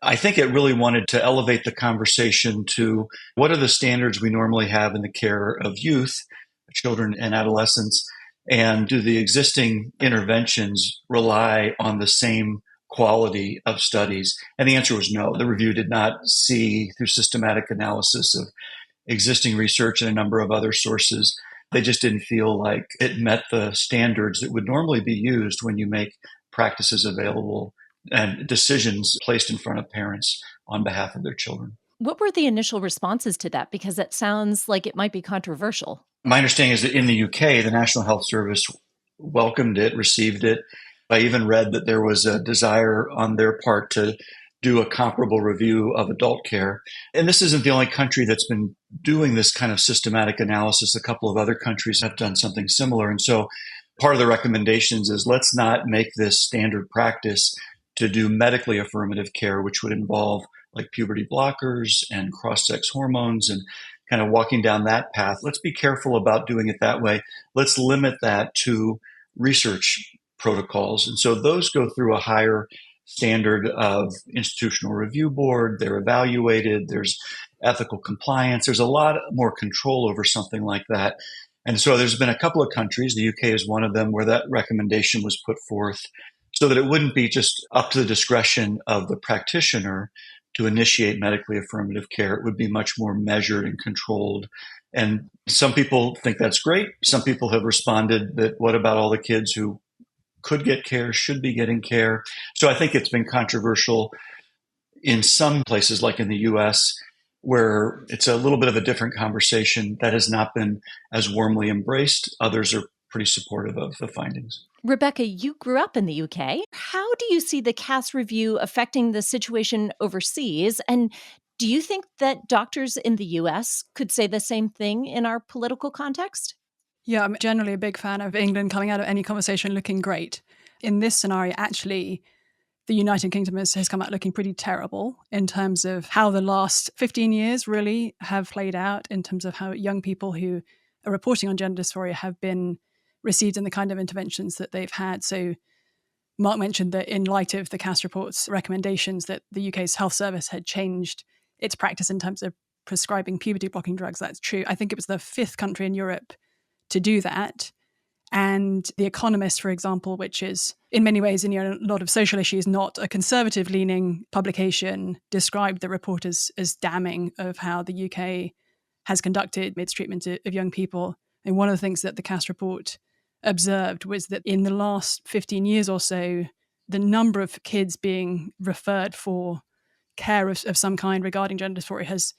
I think it really wanted to elevate the conversation to what are the standards we normally have in the care of youth, children and adolescents, and do the existing interventions rely on the same quality of studies? And the answer was no. The review did not see, through systematic analysis of existing research and a number of other sources, they just didn't feel like it met the standards that would normally be used when you make practices available and decisions placed in front of parents on behalf of their children. What were the initial responses to that? Because that sounds like it might be controversial. My understanding is that in the UK, the National Health Service welcomed it, received it. I even read that there was a desire on their part to do a comparable review of adult care. And this isn't the only country that's been doing this kind of systematic analysis. A couple of other countries have done something similar. And so part of the recommendations is let's not make this standard practice to do medically affirmative care, which would involve like puberty blockers and cross-sex hormones and kind of walking down that path. Let's be careful about doing it that way. Let's limit that to research protocols. And so those go through a higher standard of institutional review board. They're evaluated. There's ethical compliance. There's a lot more control over something like that. And so there's been a couple of countries, the UK is one of them, where that recommendation was put forth so that it wouldn't be just up to the discretion of the practitioner to initiate medically affirmative care. It would be much more measured and controlled. And some people think that's great. Some people have responded that what about all the kids who could get care, should be getting care? So I think it's been controversial in some places, like in the US, where it's a little bit of a different conversation that has not been as warmly embraced. Others are pretty supportive of the findings. Rebecca, you grew up in the UK. How do you see the Cass Review affecting the situation overseas? And do you think that doctors in the US could say the same thing in our political context? Yeah, I'm generally a big fan of England coming out of any conversation looking great. In this scenario, actually, the United Kingdom has come out looking pretty terrible in terms of how the last 15 years really have played out, in terms of how young people who are reporting on gender dysphoria have been received in the kind of interventions that they've had. So Mark mentioned that in light of the Cass report's recommendations that the UK's health service had changed its practice in terms of prescribing puberty blocking drugs. That's true. I think it was the 5th country in Europe to do that. And The Economist, for example, which is in many ways, in a lot of social issues, not a conservative-leaning publication, described the report as damning of how the UK has conducted its treatment of young people. And one of the things that the Cass report observed was that in the last 15 years or so, the number of kids being referred for care of some kind regarding gender dysphoria has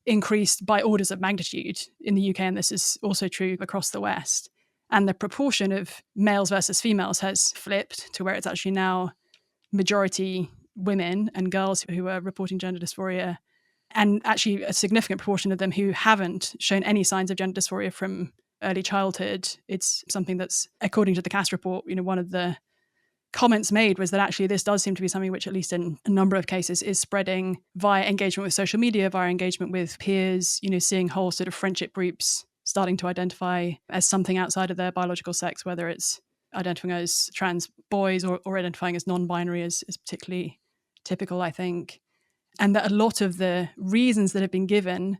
increased by orders of magnitude in the UK, and this is also true across the West. And the proportion of males versus females has flipped to where it's actually now majority women and girls who are reporting gender dysphoria, and actually a significant proportion of them who haven't shown any signs of gender dysphoria from early childhood. It's something that's, according to the Cass report, one of the comments made was that actually this does seem to be something which, at least in a number of cases, is spreading via engagement with social media, via engagement with peers, seeing whole sort of friendship groups starting to identify as something outside of their biological sex, whether it's identifying as trans boys or identifying as non-binary is particularly typical, I think. And that a lot of the reasons that have been given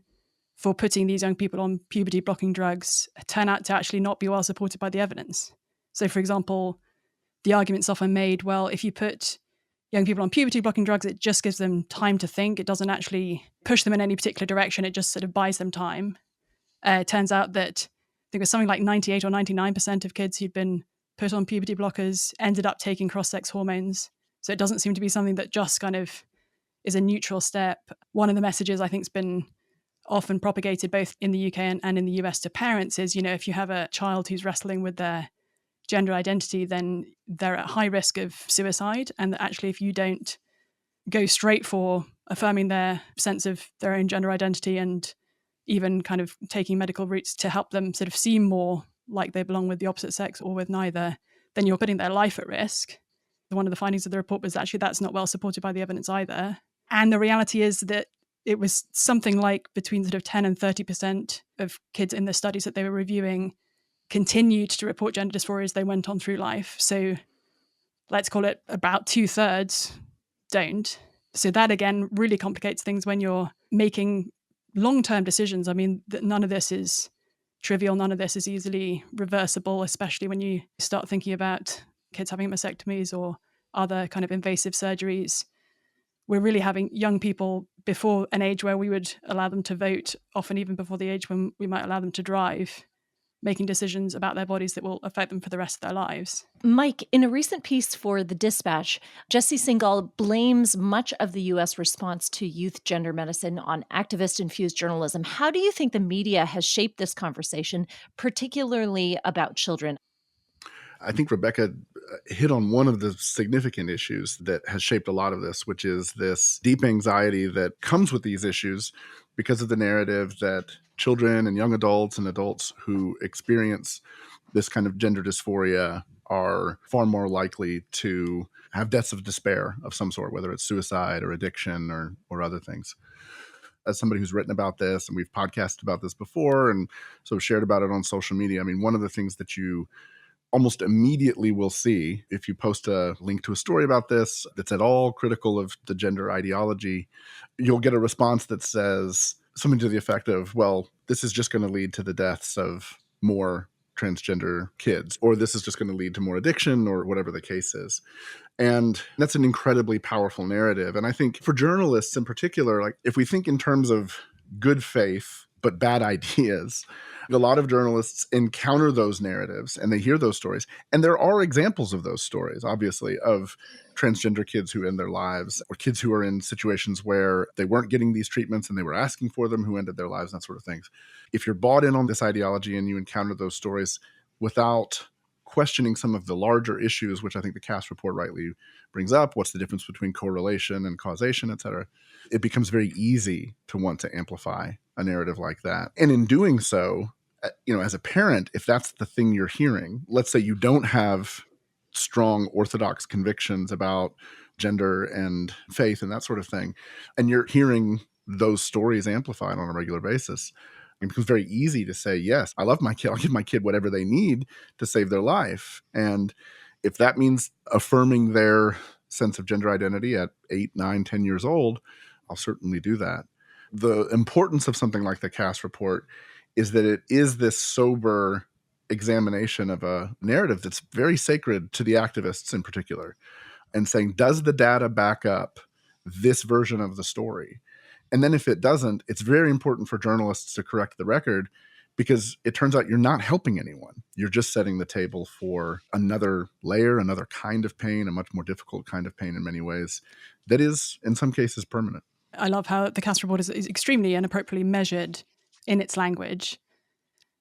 for putting these young people on puberty blocking drugs turn out to actually not be well supported by the evidence. So, for example, the argument's often made, well, if you put young people on puberty blocking drugs, it just gives them time to think. It doesn't actually push them in any particular direction. It just sort of buys them time. It turns out that I think it was something like 98 or 99% of kids who'd been put on puberty blockers ended up taking cross-sex hormones. So it doesn't seem to be something that just kind of is a neutral step. One of the messages I think has been often propagated both in the UK and in the US to parents is, if you have a child who's wrestling with their gender identity, then they're at high risk of suicide. And that actually, if you don't go straight for affirming their sense of their own gender identity and even kind of taking medical routes to help them sort of seem more like they belong with the opposite sex or with neither, then you're putting their life at risk. One of the findings of the report was actually that's not well supported by the evidence either. And the reality is that it was something like between sort of 10 and 30% of kids in the studies that they were reviewing continued to report gender dysphoria as they went on through life. So let's call it about 2/3 don't. So that, again, really complicates things when you're making long-term decisions. I mean, none of this is trivial. None of this is easily reversible, especially when you start thinking about kids having mastectomies or other kind of invasive surgeries. We're really having young people before an age where we would allow them to vote, often even before the age when we might allow them to drive, making decisions about their bodies that will affect them for the rest of their lives. Mike, in a recent piece for The Dispatch, Jesse Singal blames much of the U.S. response to youth gender medicine on activist-infused journalism. How do you think the media has shaped this conversation, particularly about children? I think Rebecca hit on one of the significant issues that has shaped a lot of this, which is this deep anxiety that comes with these issues because of the narrative that children and young adults and adults who experience this kind of gender dysphoria are far more likely to have deaths of despair of some sort, whether it's suicide or addiction or other things. As somebody who's written about this, and we've podcasted about this before and so shared about it on social media, I mean, one of the things that you almost immediately will see if you post a link to a story about this that's at all critical of the gender ideology, you'll get a response that says something to the effect of, well, this is just going to lead to the deaths of more transgender kids, or this is just going to lead to more addiction, or whatever the case is. And that's an incredibly powerful narrative. And I think for journalists in particular, like if we think in terms of good faith but bad ideas, a lot of journalists encounter those narratives and they hear those stories. And there are examples of those stories, obviously, of transgender kids who end their lives, or kids who are in situations where they weren't getting these treatments and they were asking for them, who ended their lives, that sort of things. If you're bought in on this ideology and you encounter those stories without questioning some of the larger issues, which I think the Cass report rightly brings up, what's the difference between correlation and causation, et cetera, it becomes very easy to want to amplify a narrative like that. And in doing so, as a parent, if that's the thing you're hearing, let's say you don't have strong orthodox convictions about gender and faith and that sort of thing, and you're hearing those stories amplified on a regular basis, it becomes very easy to say, yes, I love my kid. I'll give my kid whatever they need to save their life. And if that means affirming their sense of gender identity at 8, 9, 10 years old, I'll certainly do that. The importance of something like the Cass report is that it is this sober examination of a narrative that's very sacred to the activists in particular, and saying, does the data back up this version of the story? And then if it doesn't, it's very important for journalists to correct the record, because it turns out you're not helping anyone. You're just setting the table for another layer, another kind of pain, a much more difficult kind of pain in many ways, that is, in some cases, permanent. I love how the Cass report is extremely and appropriately measured in its language.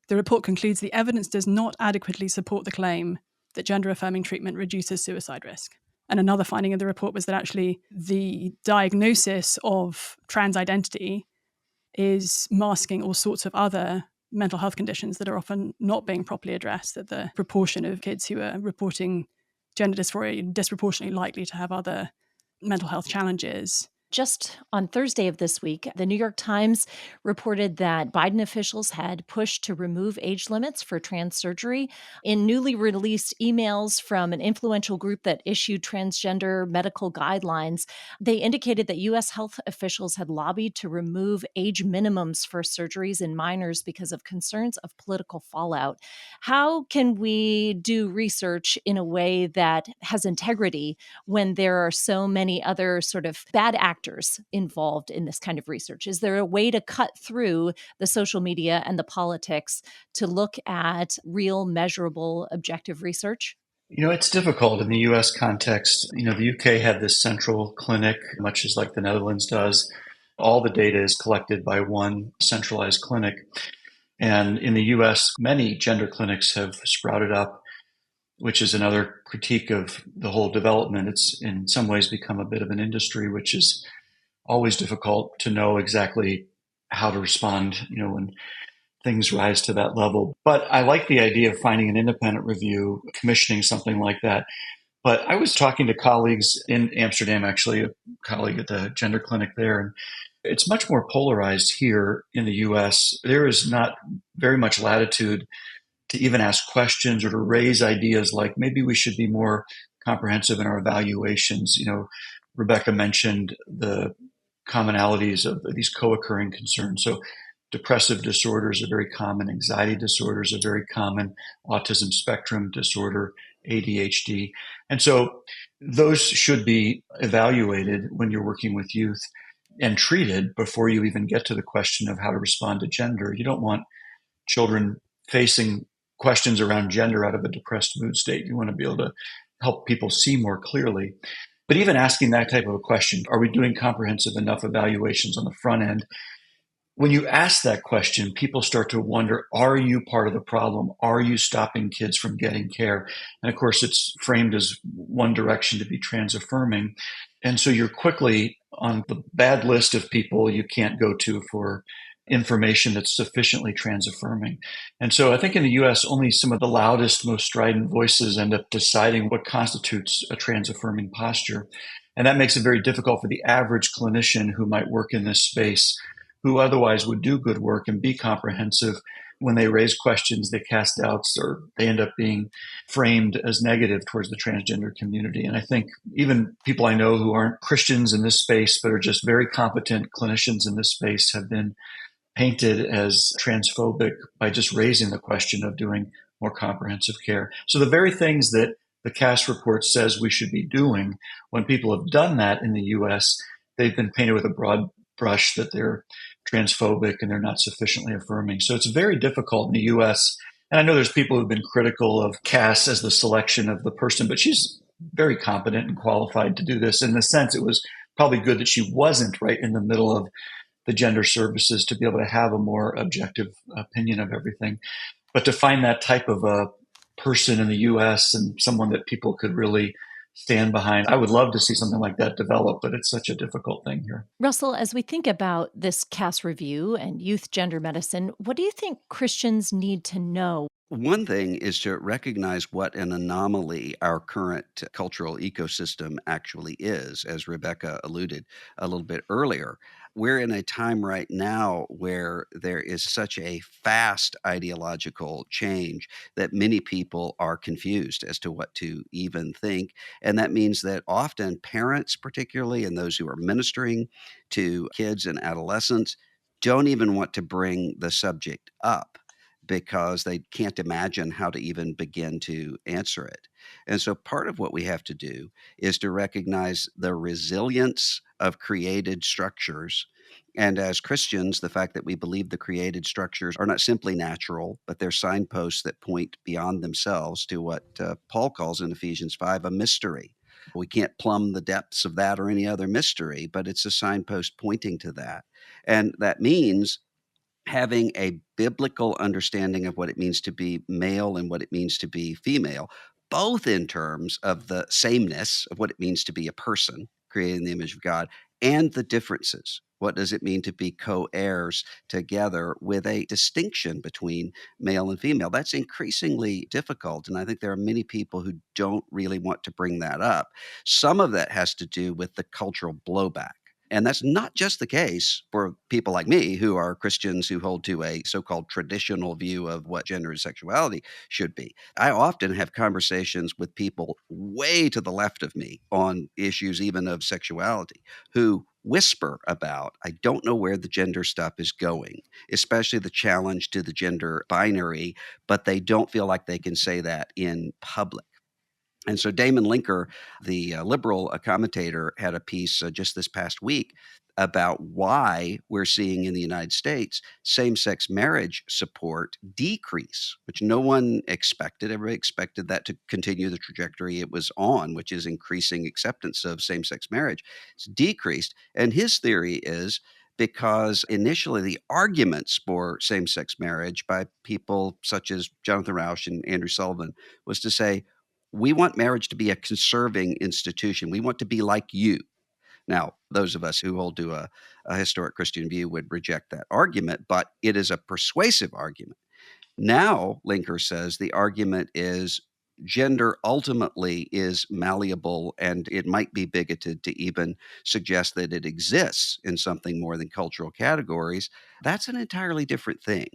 The report concludes the evidence does not adequately support the claim that gender-affirming treatment reduces suicide risk. And another finding of the report was that actually the diagnosis of trans identity is masking all sorts of other mental health conditions that are often not being properly addressed, that the proportion of kids who are reporting gender dysphoria are disproportionately likely to have other mental health challenges. Just on Thursday of this week, the New York Times reported that Biden officials had pushed to remove age limits for trans surgery. In newly released emails from an influential group that issued transgender medical guidelines, they indicated that U.S. health officials had lobbied to remove age minimums for surgeries in minors because of concerns of political fallout. How can we do research in a way that has integrity when there are so many other sort of bad actors involved in this kind of research? Is there a way to cut through the social media and the politics to look at real, measurable, objective research? It's difficult in the US context. The UK had this central clinic, much as like the Netherlands does. All the data is collected by one centralized clinic. And in the US, many gender clinics have sprouted up, which is another critique of the whole development. It's in some ways become a bit of an industry, which is always difficult to know exactly how to respond, when things rise to that level. But I like the idea of finding an independent review, commissioning something like that. But I was talking to colleagues in Amsterdam, actually, a colleague at the gender clinic there, and it's much more polarized here in the US. There is not very much latitude to even ask questions or to raise ideas like maybe we should be more comprehensive in our evaluations. Rebecca mentioned the commonalities of these co-occurring concerns. So depressive disorders are very common, anxiety disorders are very common, autism spectrum disorder, ADHD. And so those should be evaluated when you're working with youth and treated before you even get to the question of how to respond to gender. You don't want children facing questions around gender out of a depressed mood state. You want to be able to help people see more clearly. But even asking that type of a question, are we doing comprehensive enough evaluations on the front end? When you ask that question, people start to wonder, are you part of the problem? Are you stopping kids from getting care? And of course, it's framed as one direction to be trans affirming. And so you're quickly on the bad list of people you can't go to for information that's sufficiently trans affirming. And so I think in the US, only some of the loudest, most strident voices end up deciding what constitutes a trans affirming posture. And that makes it very difficult for the average clinician who might work in this space, who otherwise would do good work and be comprehensive. When they raise questions, they cast doubts, or they end up being framed as negative towards the transgender community. And I think even people I know who aren't Christians in this space, but are just very competent clinicians in this space, have been painted as transphobic by just raising the question of doing more comprehensive care. So the very things that the Cass report says we should be doing, when people have done that in the US, they've been painted with a broad brush that they're transphobic and they're not sufficiently affirming. So it's very difficult in the US. And I know there's people who've been critical of Cass as the selection of the person, but she's very competent and qualified to do this. In the sense, it was probably good that she wasn't right in the middle of the gender services to be able to have a more objective opinion of everything. But to find that type of a person in the US and someone that people could really stand behind, I would love to see something like that develop, but it's such a difficult thing here. Russell, as we think about this Cass review and youth gender medicine, what do you think Christians need to know? One thing is to recognize what an anomaly our current cultural ecosystem actually is, as Rebecca alluded a little bit earlier. We're in a time right now where there is such a fast ideological change that many people are confused as to what to even think. And that means that often parents, particularly, and those who are ministering to kids and adolescents, don't even want to bring the subject up because they can't imagine how to even begin to answer it. And so part of what we have to do is to recognize the resilience of created structures And as Christians, the fact that we believe the created structures are not simply natural, but they're signposts that point beyond themselves to what Paul calls in Ephesians 5 a mystery. We can't plumb the depths of that or any other mystery, but it's a signpost pointing to that. And that means having a biblical understanding of what it means to be male and what it means to be female, both in terms of the sameness of what it means to be a person created in the image of God and the differences. What does it mean to be co heirs together with a distinction between male and female? That's increasingly difficult. And I think there are many people who don't really want to bring that up. Some of that has to do with the cultural blowback. And that's not just the case for people like me who are Christians who hold to a so-called traditional view of what gender and sexuality should be. I often have conversations with people way to the left of me on issues even of sexuality who whisper about, I don't know where the gender stuff is going, especially the challenge to the gender binary, but they don't feel like they can say that in public. And so Damon Linker, the liberal commentator, had a piece just this past week about why we're seeing in the United States same-sex marriage support decrease, which no one expected. Everybody expected that to continue the trajectory it was on, which is increasing acceptance of same-sex marriage. It's decreased. And his theory is because initially the arguments for same-sex marriage by people such as Jonathan Rauch and Andrew Sullivan was to say, we want marriage to be a conserving institution. We want to be like you. Now, those of us who hold to a historic Christian view would reject that argument, but it is a persuasive argument. Now, Linker says the argument is gender ultimately is malleable and it might be bigoted to even suggest that it exists in something more than cultural categories. That's an entirely different thing.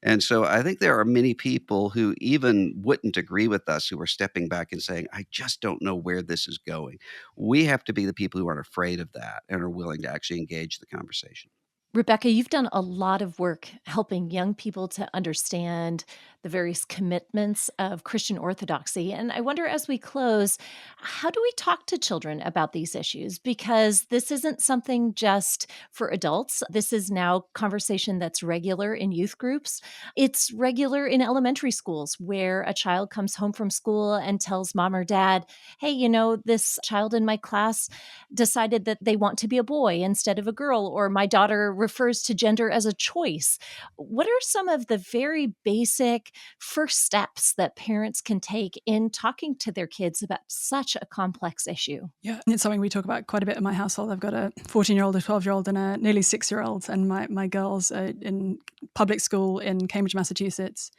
And so I think there are many people who even wouldn't agree with us who are stepping back and saying, I just don't know where this is going. We have to be the people who aren't afraid of that and are willing to actually engage the conversation. Rebecca, you've done a lot of work helping young people to understand the various commitments of Christian orthodoxy. And I wonder, as we close, how do we talk to children about these issues? Because this isn't something just for adults. This is now conversation that's regular in youth groups. It's regular in elementary schools where a child comes home from school and tells mom or dad, hey, this child in my class decided that they want to be a boy instead of a girl, or my daughter refers to gender as a choice. What are some of the very basic first steps that parents can take in talking to their kids about such a complex issue? Yeah, it's something we talk about quite a bit in my household. I've got a 14-year-old, a 12-year-old, and a nearly 6-year-old. And my girls are in public school in Cambridge, Massachusetts.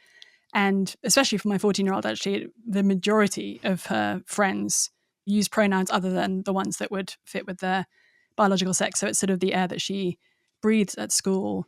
And especially for my 14-year-old, actually, the majority of her friends use pronouns other than the ones that would fit with their biological sex. So it's sort of the air that she breathes at school.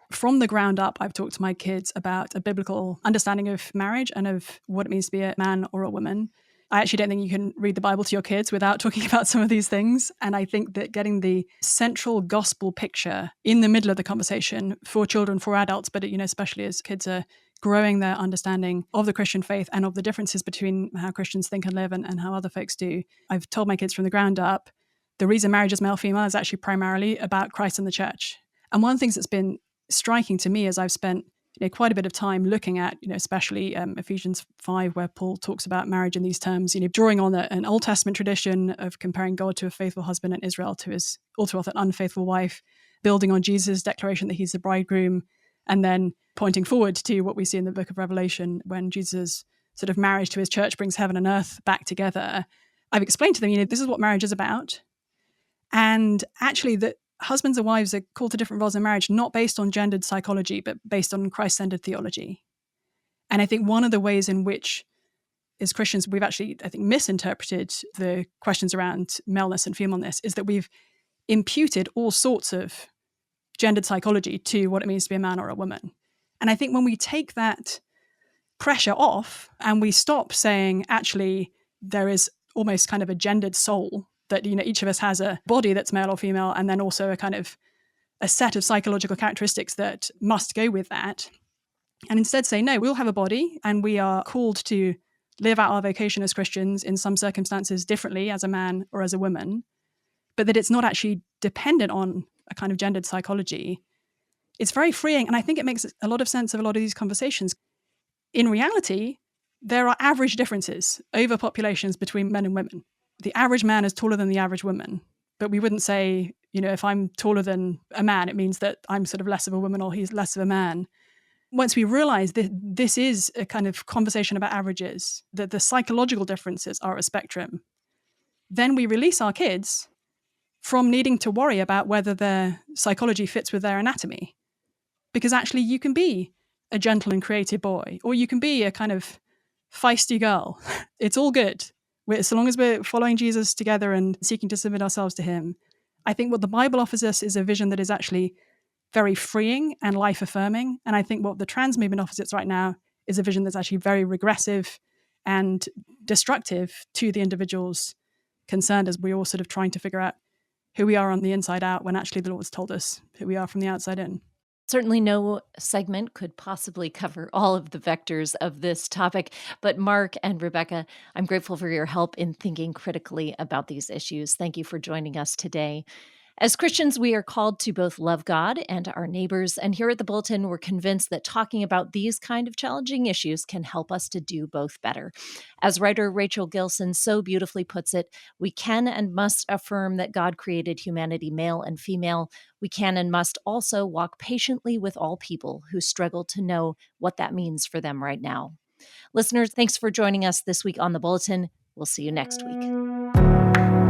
From the ground up, I've talked to my kids about a biblical understanding of marriage and of what it means to be a man or a woman. I actually don't think you can read the Bible to your kids without talking about some of these things. And I think that getting the central gospel picture in the middle of the conversation for children, for adults, but especially as kids are growing their understanding of the Christian faith and of the differences between how Christians think and live and how other folks do. I've told my kids from the ground up, the reason marriage is male-female is actually primarily about Christ and the church. And one of the things that's been striking to me as I've spent quite a bit of time looking at, especially Ephesians 5, where Paul talks about marriage in these terms, drawing on an Old Testament tradition of comparing God to a faithful husband and Israel to his all too often unfaithful wife, building on Jesus' declaration that he's the bridegroom, and then pointing forward to what we see in the book of Revelation when Jesus' sort of marriage to his church brings heaven and earth back together. I've explained to them, this is what marriage is about. And actually that husbands and wives are called to different roles in marriage, not based on gendered psychology, but based on Christ-centered theology. And I think one of the ways in which, as Christians, we've actually, I think, misinterpreted the questions around maleness and femaleness is that we've imputed all sorts of gendered psychology to what it means to be a man or a woman. And I think when we take that pressure off and we stop saying, actually, there is almost kind of a gendered soul, that each of us has a body that's male or female, and then also a kind of a set of psychological characteristics that must go with that. And instead say, no, we'll have a body and we are called to live out our vocation as Christians in some circumstances differently as a man or as a woman, but that it's not actually dependent on a kind of gendered psychology, it's very freeing. And I think it makes a lot of sense of a lot of these conversations. In reality, there are average differences over populations between men and women. The average man is taller than the average woman, but we wouldn't say, if I'm taller than a man, it means that I'm sort of less of a woman or he's less of a man. Once we realize that this is a kind of conversation about averages, that the psychological differences are a spectrum, then we release our kids from needing to worry about whether their psychology fits with their anatomy. Because actually you can be a gentle and creative boy, or you can be a kind of feisty girl. It's all good. So long as we're following Jesus together and seeking to submit ourselves to him. I think what the Bible offers us is a vision that is actually very freeing and life-affirming. And I think what the trans movement offers us right now is a vision that's actually very regressive and destructive to the individuals concerned, as we're all sort of trying to figure out who we are on the inside out when actually the Lord's told us who we are from the outside in. Certainly no segment could possibly cover all of the vectors of this topic. But Mark and Rebecca, I'm grateful for your help in thinking critically about these issues. Thank you for joining us today. As Christians, we are called to both love God and our neighbors. And here at the Bulletin, we're convinced that talking about these kind of challenging issues can help us to do both better. As writer Rachel Gilson so beautifully puts it, we can and must affirm that God created humanity male and female. We can and must also walk patiently with all people who struggle to know what that means for them right now. Listeners, thanks for joining us this week on the Bulletin. We'll see you next week.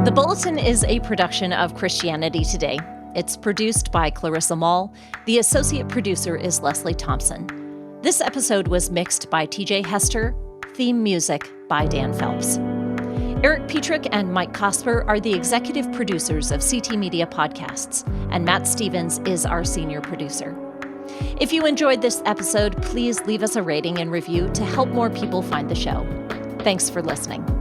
The Bulletin is a production of Christianity Today. It's produced by Clarissa Mall. The associate producer is Leslie Thompson. This episode was mixed by TJ Hester. Theme music by Dan Phelps. Eric Petrick and Mike Cosper are the executive producers of CT Media Podcasts, and Matt Stevens is our senior producer. If you enjoyed this episode, please leave us a rating and review to help more people find the show. Thanks for listening.